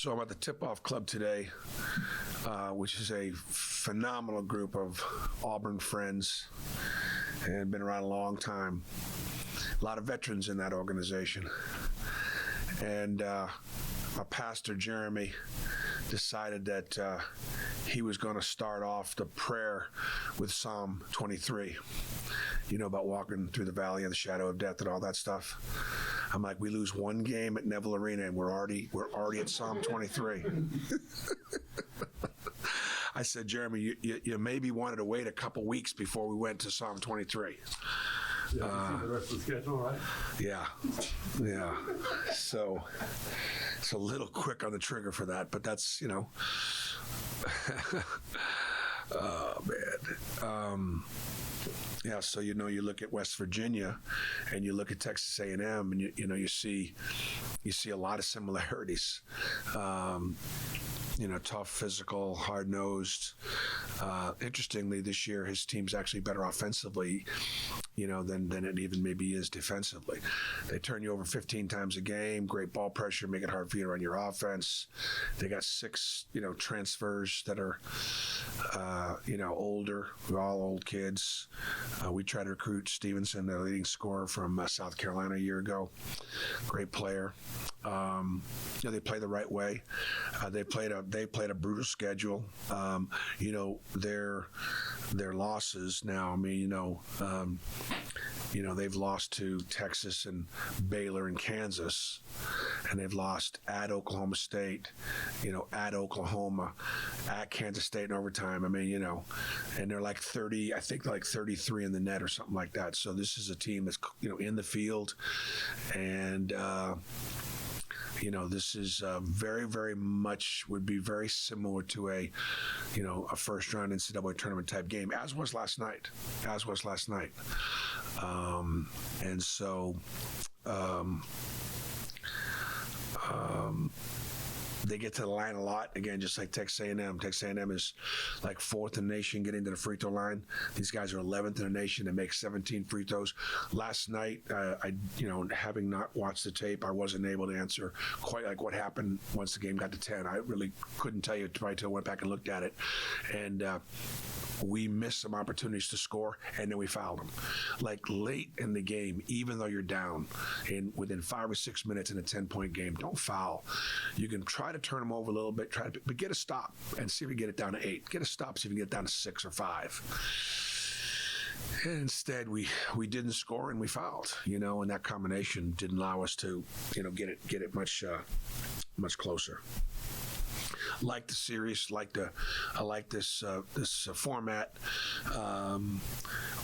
So I'm at the Tip-Off Club today, which is a phenomenal group of Auburn friends and been around a long time. A lot of veterans in that organization. And our pastor, Jeremy, decided that he was going to start off the prayer with Psalm 23. You know about walking through the valley of the shadow of death and all that stuff. I'm like, we lose one game at Neville Arena and we're already at Psalm 23. I said, Jeremy, you maybe wanted to wait a couple weeks before we went to Psalm 23. Yeah, you see the rest of the schedule, right? Yeah. So it's a little quick on the trigger for that, but that's, oh man. Yeah, so you look at West Virginia, and you look at Texas A&M, and you see a lot of similarities. Tough, physical, hard-nosed. Interestingly, this year his team's actually better offensively, than it even maybe is defensively. They turn you over 15 times a game, great ball pressure, make it hard for you to run your offense. They got 6, transfers that are, older. We're all old kids. We tried to recruit Stevenson, the leading scorer from South Carolina a year ago. Great player. They play the right way. They played a brutal schedule. Their losses now. They've lost to Texas and Baylor and Kansas, and they've lost at Oklahoma State, at Oklahoma, at Kansas State in overtime. And they're like 30, I think like 33 in the net or something like that. So this is a team that's, in the field, and this is very, very much would be very similar to a first round NCAA tournament type game, as was last night. And so they get to the line a lot, again, just like Texas A&M. Texas A&M is like 4th in the nation getting to the free throw line. These guys are 11th in the nation and make 17 free throws. Last night, having not watched the tape, I wasn't able to answer quite like what happened once the game got to 10. I really couldn't tell you probably until I went back and looked at it. And we missed some opportunities to score, and then we fouled them. Like late in the game, even though you're down within 5 or 6 minutes in a 10-point game, don't foul. You can try to turn them over a little bit, but get a stop and see if you get it down to 8. Get a stop, see if you get it down to 6 or 5. And instead, we didn't score and we fouled, and that combination didn't allow us to, get it much closer. Like the series, I like this format.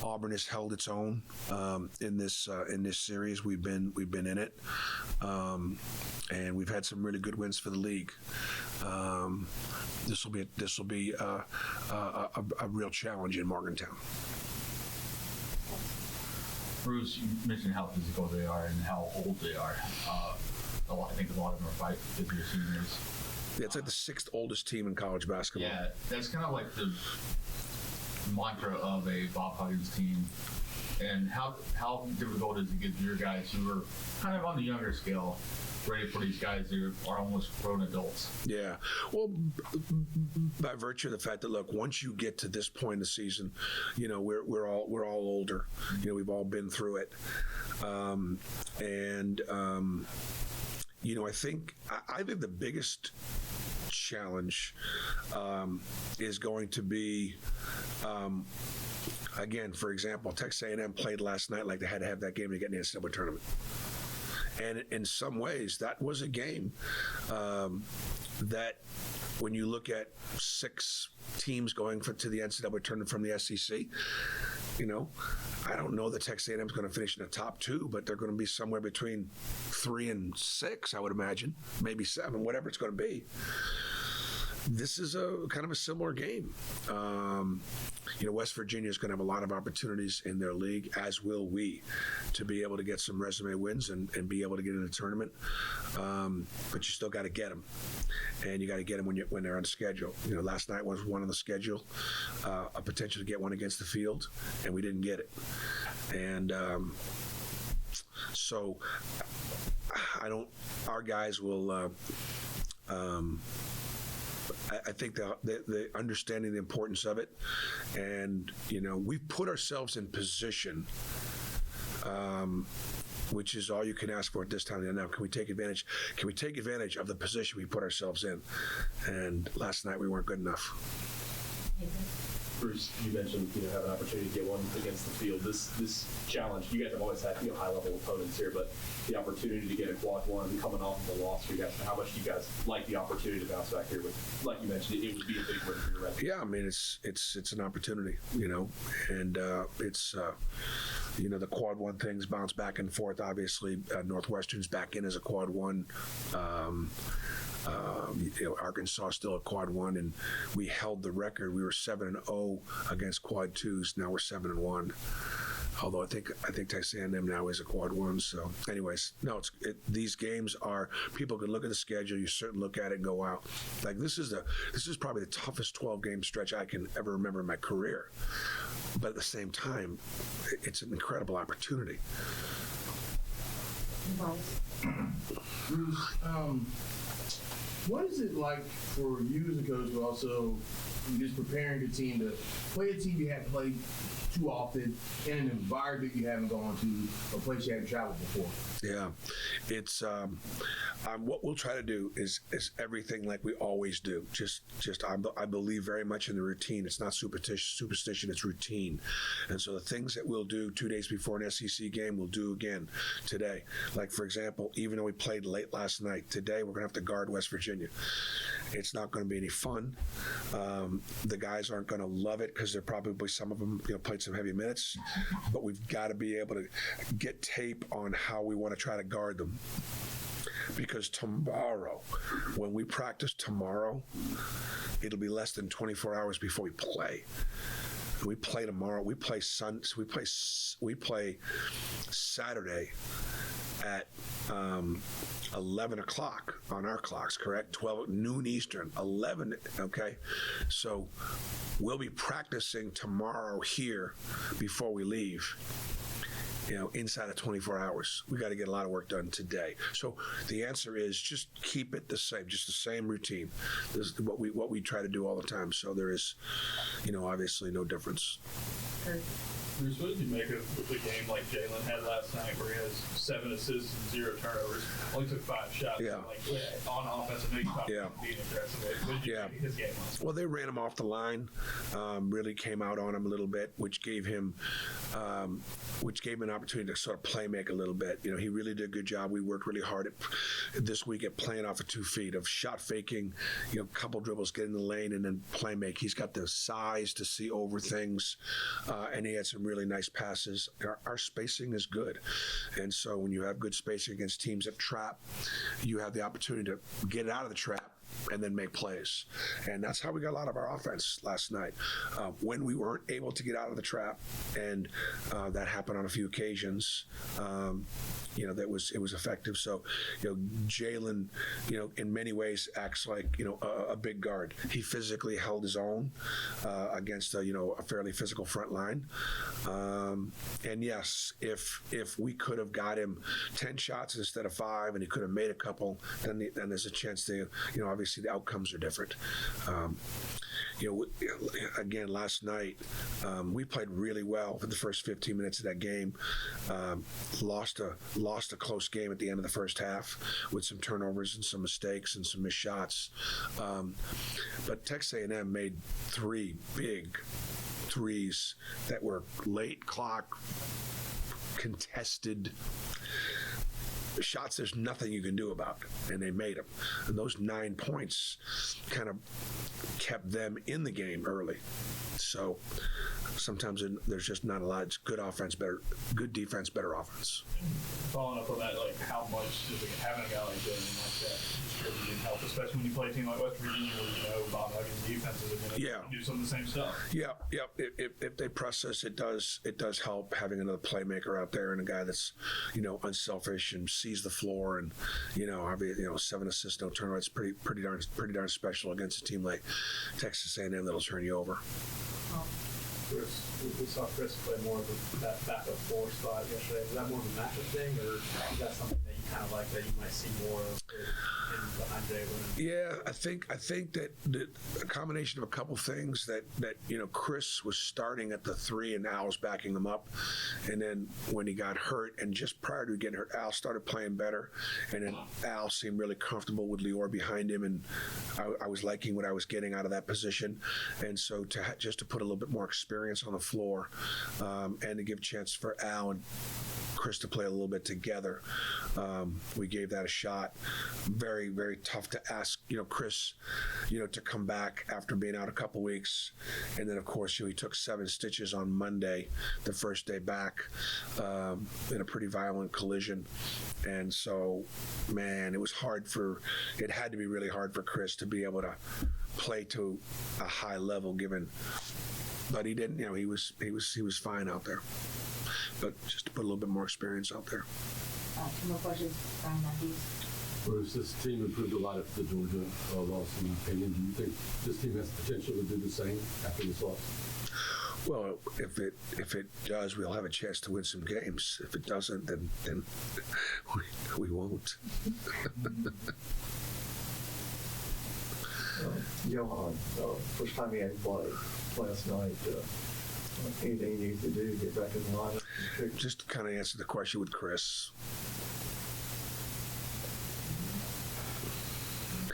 Auburn has held its own in this series. We've been in it, and we've had some really good wins for the league. This will be a real challenge in Morgantown. Bruce, you mentioned how physical they are and how old they are. I think a lot of them are 5-year seniors. Yeah, it's like the 6th oldest team in college basketball. Yeah, that's kind of like the mantra of a Bob Huggins team. And how difficult is it to get your guys who are kind of on the younger scale ready for these guys who are almost grown adults? Yeah, well, by virtue of the fact that, look, once you get to this point in the season, we're all older. We've all been through it, I think the biggest challenge is going to be, again, for example, Texas A&M played last night like they had to have that game to get in the NCAA tournament. And in some ways, that was a game that when you look at 6 teams going to the NCAA tournament from the SEC, I don't know that Texas A&M is going to finish in the top 2, but they're going to be somewhere between 3 and 6, I would imagine, maybe 7, whatever it's going to be. This is a kind of a similar game. West Virginia is going to have a lot of opportunities in their league, as will we, to be able to get some resume wins and be able to get in the tournament. But you still got to get them, and you got to get them when they're on schedule. Last night was one on the schedule, a potential to get one against the field, and we didn't get it. And so our guys will I think the understanding the importance of it, and we've put ourselves in position, which is all you can ask for at this time. Now, can we take advantage? Can we take advantage of the position we put ourselves in? And last night we weren't good enough. Bruce, you mentioned have an opportunity to get one against the field. This challenge, you guys have always had high level opponents here, but the opportunity to get a quad one coming off of a loss for you guys. How much do you guys like the opportunity to bounce back here? With, like you mentioned, it would be a big win for your record. Yeah, I mean it's an opportunity, and it's the quad one things bounce back and forth. Obviously, Northwestern's back in as a quad one. Arkansas still a quad one, and we held the record. We were 7-0 against quad twos. Now we're 7-1. Although I think Texas A&M now is a quad one. So, anyways, no, these games are. People can look at the schedule. You certainly look at it and go, wow, like this is probably the toughest 12-game stretch I can ever remember in my career. But at the same time, it's an incredible opportunity. Bruce, what is it like for you as a coach, but also just preparing the team to play a team you haven't played too often in an environment you haven't gone to, a place you haven't traveled before? Yeah, it's what we'll try to do is everything like we always do. I believe very much in the routine. It's not superstition. It's routine. And so the things that we'll do 2 days before an SEC game, we'll do again today. Like, for example, even though we played late last night, today we're going to have to guard West Virginia. It's not going to be any fun. The guys aren't going to love it because they're probably, some of them played some heavy minutes, but we've got to be able to get tape on how we want to try to guard them. Because tomorrow, when we practice tomorrow, it'll be less than 24 hours before we play. We play tomorrow. We play We play Saturday at 11 o'clock on our clocks, correct? 12 noon Eastern, 11. Okay, so we'll be practicing tomorrow here before we leave. Inside of 24 hours. We got to get a lot of work done today. So the answer is just keep it the same, just the same routine. This is what we try to do all the time. So there is, obviously no difference. Bruce, what did you make of the game like Jalen had last night, where he has 7 assists and 0 turnovers, only took 5 shots? Yeah. On offense, I know you talked about being aggressive. What did you make of his game last night? Well, they ran him off the line, really came out on him a little bit, which gave him an opportunity to sort of play make a little bit. He really did a good job. We worked really hard this week at playing off of 2 feet, of shot faking, a couple dribbles, get in the lane, and then play make. He's got the size to see over things, and he had some really nice passes. Our spacing is good, and so when you have good spacing against teams that trap, you have the opportunity to get it out of the trap and then make plays. And that's how we got a lot of our offense last night. When we weren't able to get out of the trap, and that happened on a few occasions, it was effective. So, Jalen, in many ways acts like, a big guard. He physically held his own against a fairly physical front line. And yes, if we could have got him 10 shots instead of 5, and he could have made a couple, then there's a chance to, obviously the outcomes are different. Again, last night, we played really well for the first 15 minutes of that game. Lost a close game at the end of the first half with some turnovers and some mistakes and some missed shots. But Texas A&M made 3 big threes that were late clock, contested shots there's nothing you can do about, and they made them. And those 9 points kind of kept them in the game early. So sometimes there's just not a lot. It's good offense, good defense, better offense. Following up on that, how much does having a guy like Jalen like that distributing help, especially when you play a team like West Virginia, where Bob Huggins' defenses are going to do some of the same stuff? Yeah. If they press us, it does help having another playmaker out there and a guy that's unselfish and sees the floor, and 7 assists, no turnover. It's pretty darn special against a team like Texas A&M that'll turn you over. Chris, we saw Chris play more of that backup 4 spot yesterday. Is that more of a matchup thing, or is that something that you kind of like that you might see more of in behind Jalen? Yeah, I think that a combination of a couple things that Chris was starting at the 3 and Al was backing him up, and then when he got hurt and just prior to getting hurt, Al started playing better, and then Al seemed really comfortable with Lior behind him, and I was liking what I was getting out of that position, and so just to put a little bit more experience on the floor, and to give a chance for Al and Chris to play a little bit together. We gave that a shot. Very, very tough to ask, Chris, to come back after being out a couple weeks. And then, of course, he took 7 stitches on Monday, the first day back, in a pretty violent collision. And so, man, it had to be really hard for Chris to be able to play to a high level but he didn't, he was fine out there. But just to put a little bit more experience out there. 2 more questions. Brian Matthews. Bruce, this team improved a lot after the Georgia loss, in my opinion. Do you think this team has the potential to do the same after this loss? Well, if it does, we'll have a chance to win some games. If it doesn't, then we won't. Johan, first time he had played last night. Anything you need to do to get back in the lineup? Just to kind of answer the question with Chris.